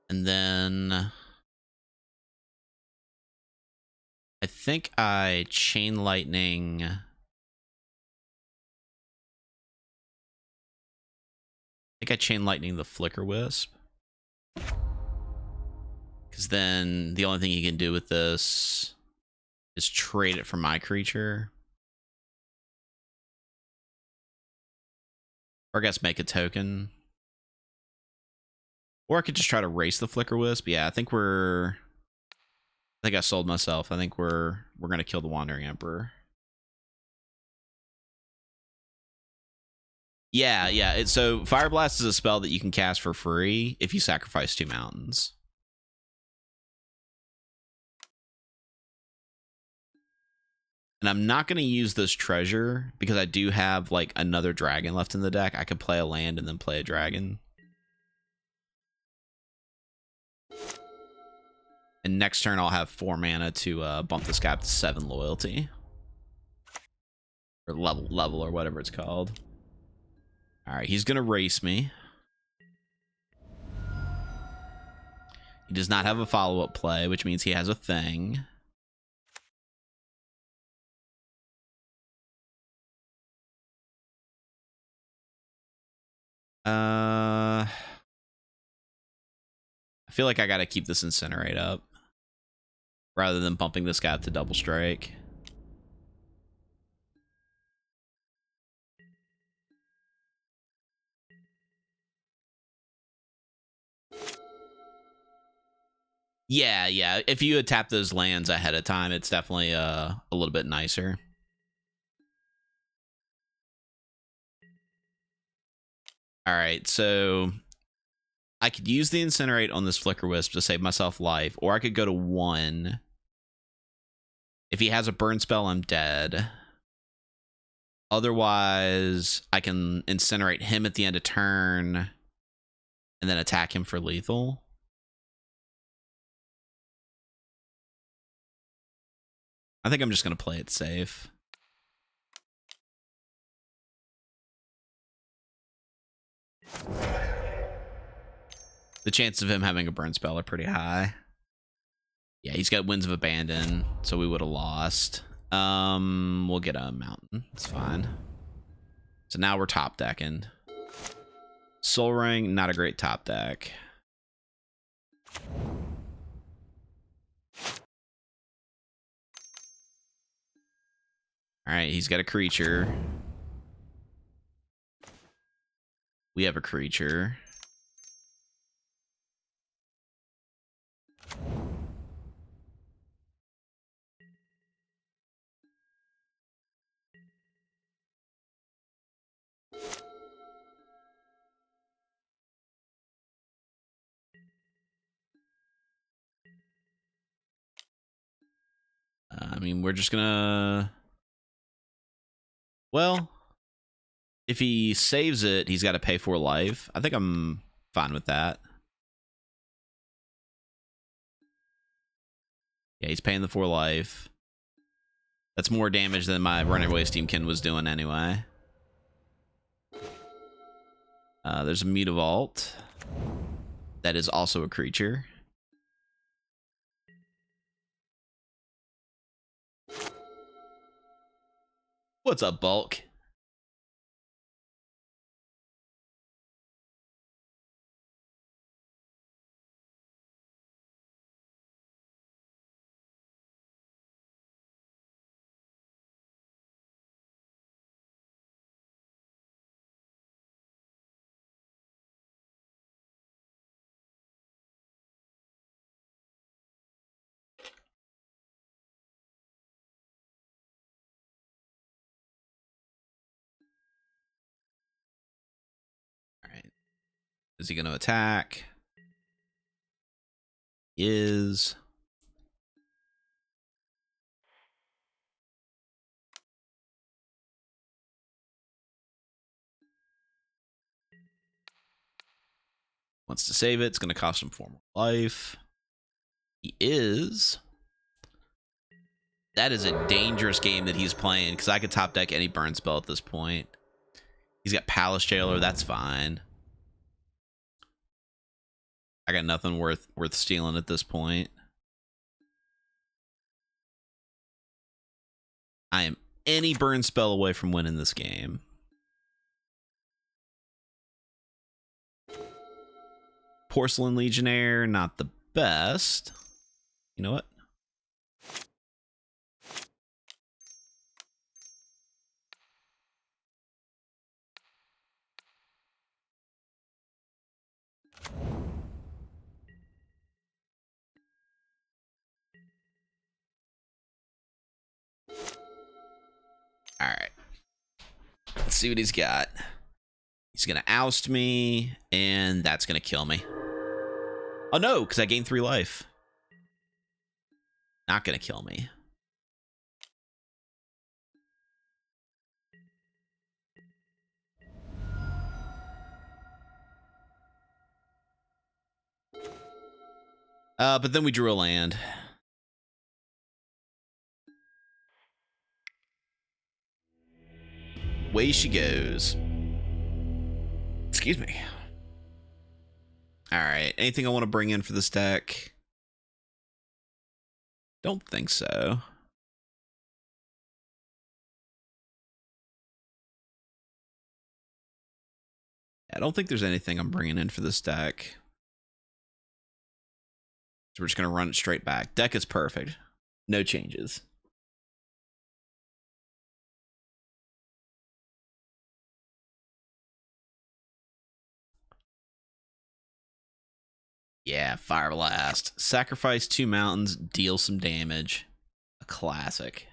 And then I think I Chain Lightning. I think I Chain Lightning the Flicker Wisp. Because then the only thing you can do with this is trade it for my creature. Or I guess make a token. Or I could just try to race the Flicker Wisp. Yeah, I think I sold myself. I think we're gonna kill the Wandering Emperor. Yeah. So Fire Blast is a spell that you can cast for free if you sacrifice 2 mountains. And I'm not going to use this treasure because I do have like another dragon left in the deck. I could play a land and then play a dragon. And next turn I'll have 4 mana to bump this guy up to 7 loyalty. Or level or whatever it's called. Alright, he's going to race me. He does not have a follow-up play, which means he has a thing. I feel like I gotta keep this Incinerate up rather than bumping this guy up to double strike. Yeah, yeah. If you had tapped those lands ahead of time, it's definitely a little bit nicer. All right, so I could use the Incinerate on this Flicker Wisp to save myself life, or I could go to 1. If he has a burn spell, I'm dead. Otherwise, I can Incinerate him at the end of turn and then attack him for lethal. I think I'm just going to play it safe. The chances of him having a burn spell are pretty high. Yeah, he's got Winds of Abandon, so we would have lost. We'll get a mountain. It's fine. So now we're top decking. Soul Ring, not a great top deck. All right, he's got a creature. We have a creature. I mean, we're just gonna... Well, if he saves it, he's got to pay 4 life. I think I'm fine with that. Yeah, he's paying the 4 life. That's more damage than my Runaway Steamkin was doing anyway. There's a Mutavault. That is also a creature. What's up, Bulk? All right. Is he going to attack? Is... Wants to save it. It's going to cost him 4 more life. He is... That is a dangerous game that he's playing, because I could top deck any burn spell at this point. He's got Palace Jailer. That's fine. I got nothing worth stealing at this point. I am any burn spell away from winning this game. Porcelain Legionnaire, not the best. You know what? All right. Let's see what he's got. He's going to oust me, and that's going to kill me. Oh, no, because I gained 3 life. Not going to kill me. But then we drew a land. Way she goes. Excuse me. All right. Anything I want to bring in for this deck? Don't think so. I don't think there's anything I'm bringing in for this deck. So we're just going to run it straight back. Deck is perfect. No changes. Yeah, Fire Blast. Sacrifice 2 mountains, deal some damage. A classic.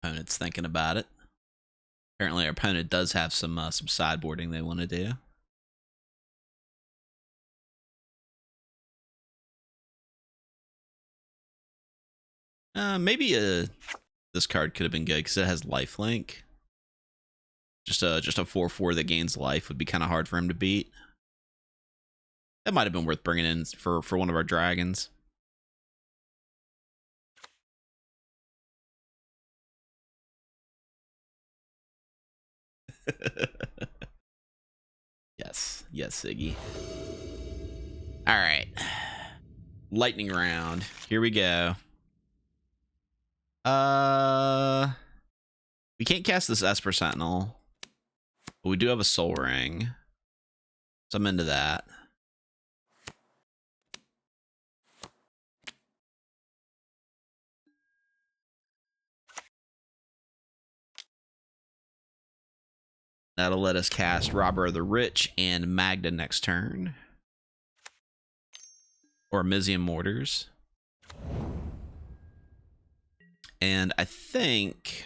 Opponent's thinking about it. Apparently our opponent does have some sideboarding they want to do. Maybe this card could have been good because it has lifelink. Just a 4/4 that gains life would be kind of hard for him to beat. That might have been worth bringing in for one of our dragons. Yes, Iggy. All right, lightning round. Here we go. We can't cast this Esper Sentinel, but we do have a Soul Ring, so I'm into that. That'll let us cast Robber of the Rich and Magda next turn. Or Mizium Mortars. And I think...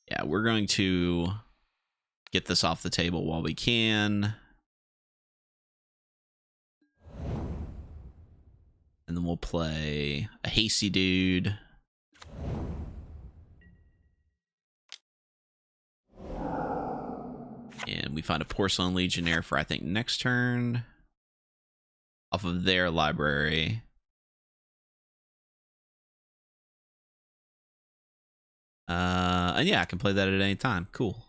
Yeah, we're going to get this off the table while we can. And then we'll play a Hasty Dude. And we find a Porcelain Legionnaire for, I think, next turn. Off of their library. And yeah, I can play that at any time. Cool.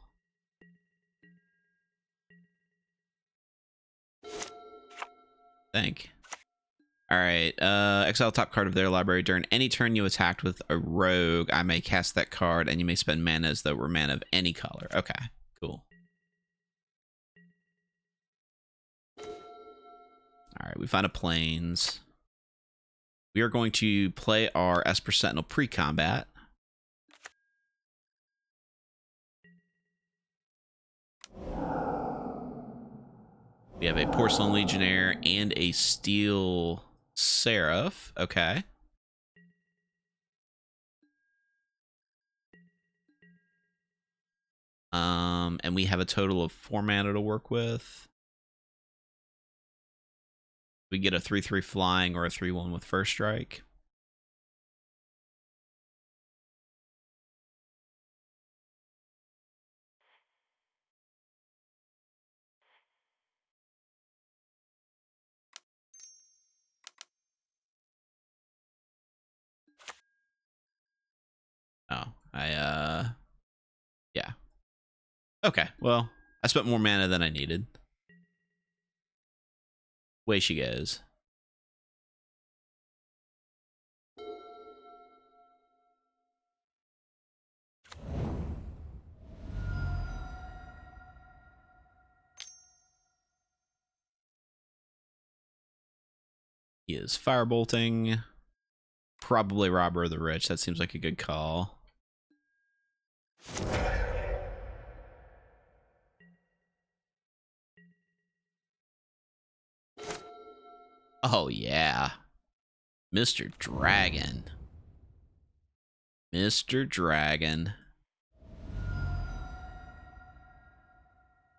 Thank. Alright, exile top card of their library. During any turn you attacked with a rogue, I may cast that card, and you may spend mana as though it were mana of any color. Okay, cool. Alright, we found a Plains. We are going to play our Esper Sentinel pre-combat. We have a Porcelain Legionnaire and a Steel Seraph. Okay. And we have a total of 4 mana to work with. We get a 3/3 flying or a 3/1 with first strike. Oh, yeah. Okay, well, I spent more mana than I needed. Way she goes. He is firebolting. Probably Robber of the Rich. That seems like a good call. Oh, yeah. Mr. Dragon. Mr. Dragon.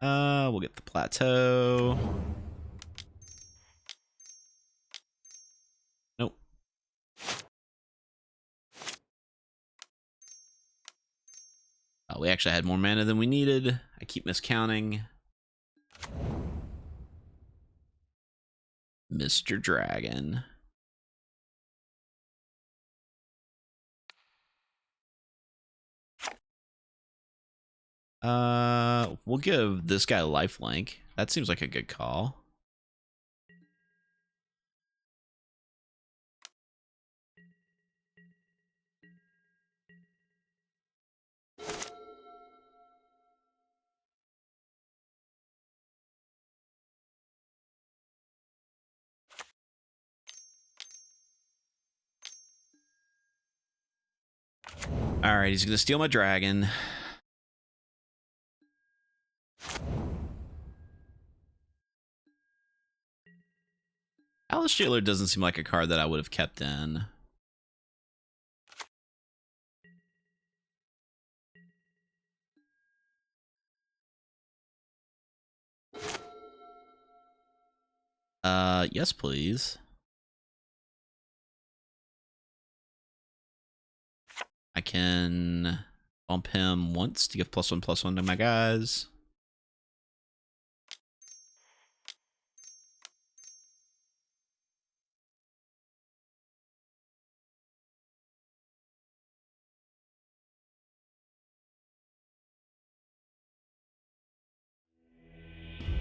We'll get the plateau. Nope. Oh, we actually had more mana than we needed. I keep miscounting. Mr. Dragon. We'll give this guy lifelink. That seems like a good call. All right, he's gonna steal my dragon. Alice Jailer doesn't seem like a card that I would have kept in. Yes, please. I can bump him once to give +1/+1 to my guys.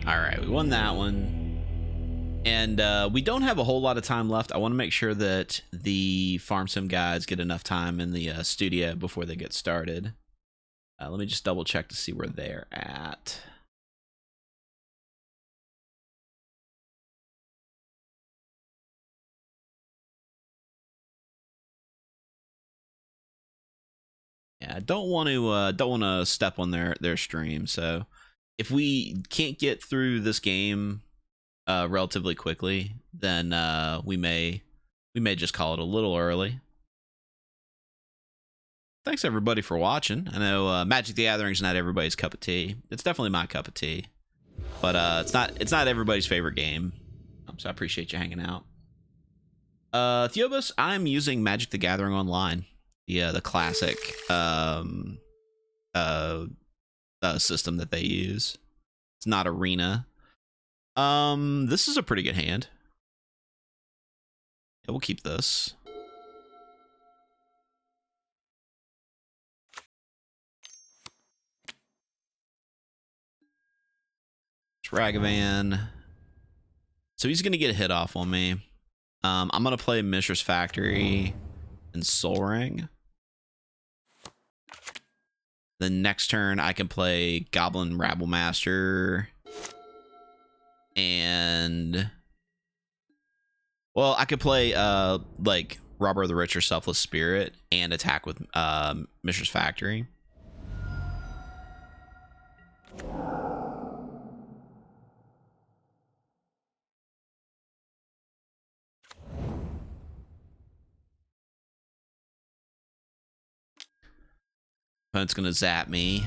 All right, we won that one. And we don't have a whole lot of time left. I want to make sure that the Farm Sim guys get enough time in the studio before they get started. Let me just double check to see where they're at. Yeah, I don't want to step on their stream. So if we can't get through this game relatively quickly, then we may just call it a little early. Thanks everybody for watching. I know Magic the Gathering is not everybody's cup of tea. It's definitely my cup of tea, but it's not everybody's favorite game. So I appreciate you hanging out. Theobus, I'm using Magic the Gathering Online, the classic system that they use. It's not Arena. This is a pretty good hand. Yeah, we'll keep this. It's Ragavan. So he's gonna get a hit off on me. I'm gonna play Mishra's Factory and Soul Ring. The next turn I can play Goblin Rabble Master. And well, I could play like Robber of the Rich or Selfless Spirit and attack with Mishra's Factory. Opponent's gonna zap me.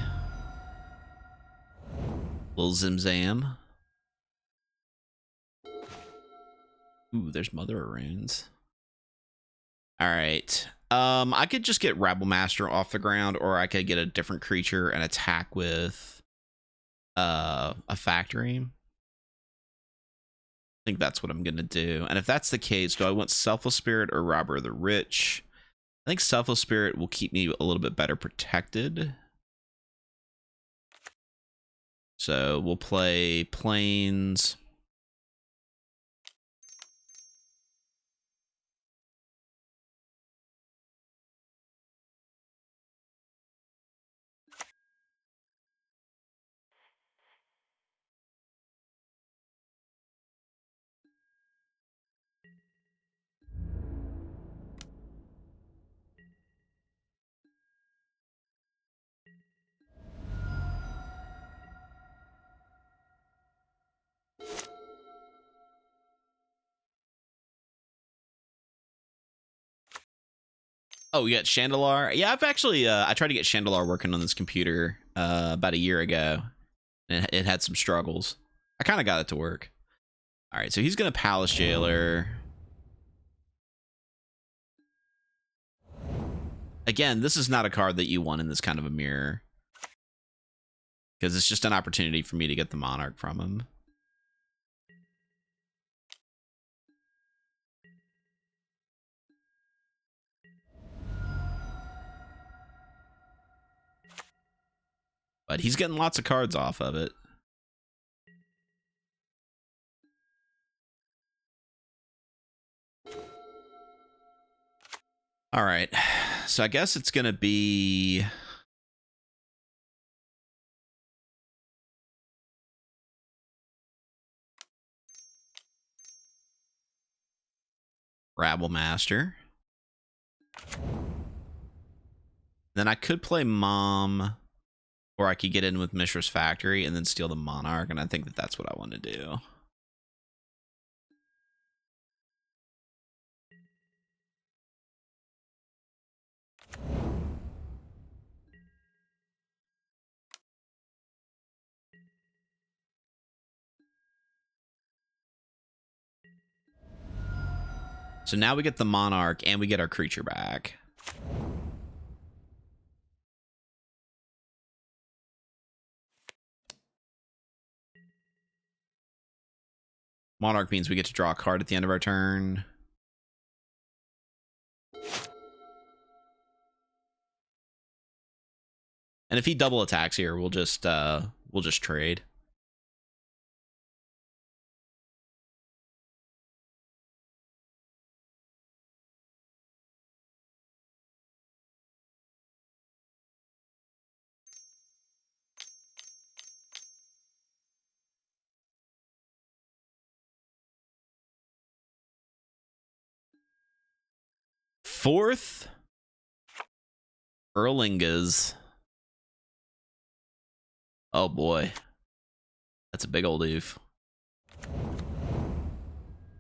Little Zimzam. Ooh, there's Mother of Runes. All right. I could just get Rabble Master off the ground, or I could get a different creature and attack with a factory. I think that's what I'm gonna do. And if that's the case, do I want Selfless Spirit or Robber of the Rich? I think Selfless Spirit will keep me a little bit better protected. So we'll play Plains. Oh, you got Chandelar? Yeah, I've actually I tried to get Chandelar working on this computer about a year ago, and it had some struggles. I kind of got it to work. All right, so he's gonna Palace Jailer. Again, this is not a card that you want in this kind of a mirror, because it's just an opportunity for me to get the Monarch from him. But he's getting lots of cards off of it. All right, so I guess it's gonna be Rabble Master. Then I could play Mom, or I could get in with Mishra's Factory and then steal the Monarch, and I think that that's what I want to do. So now we get the Monarch and we get our creature back. Monarch means we get to draw a card at the end of our turn. And if he double attacks here, we'll just trade. Fourth, Erlingas. Oh boy. That's a big old oof.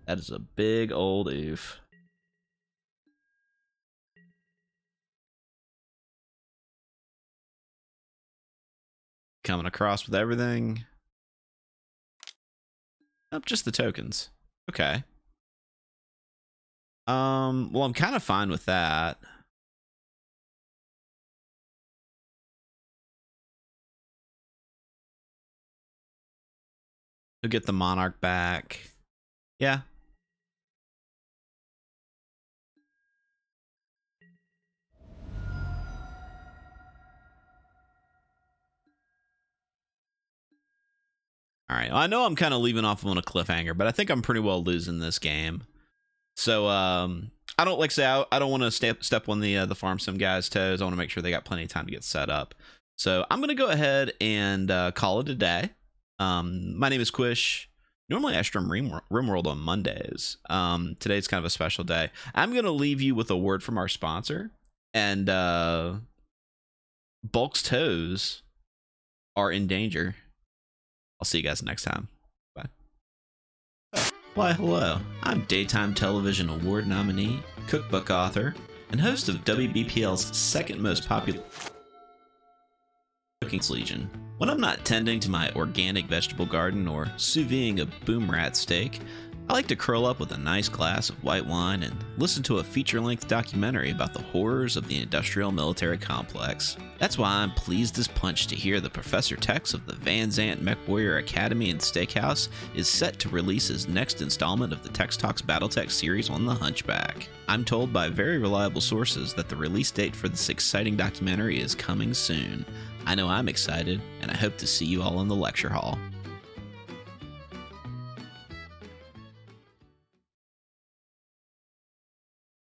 That is a big old oof. Coming across with everything. Up just the tokens. Okay. Well, I'm kind of fine with that. We'll get the Monarch back. Yeah. All right. Well, I know I'm kind of leaving off on a cliffhanger, but I think I'm pretty well losing this game. So I don't like say I don't want to step on the farm sim guys' toes. I want to make sure they got plenty of time to get set up. So I'm gonna go ahead and call it a day. My name is Quish. Normally I stream RimWorld on Mondays. Today's kind of a special day. I'm gonna leave you with a word from our sponsor, and Bulk's toes are in danger. I'll see you guys next time. Bye. Why, hello. I'm Daytime Television Award nominee, cookbook author, and host of WBPL's second most popular Cooking Legion. When I'm not tending to my organic vegetable garden or sous videing a boom rat steak, I like to curl up with a nice glass of white wine and listen to a feature-length documentary about the horrors of the industrial military complex. That's why I'm pleased as punch to hear that Professor Tex of the Van Zant Mech Warrior Academy and Steakhouse is set to release his next installment of the Tex Talks Battletech series on the Hunchback. I'm told by very reliable sources that the release date for this exciting documentary is coming soon. I know I'm excited, and I hope to see you all in the lecture hall.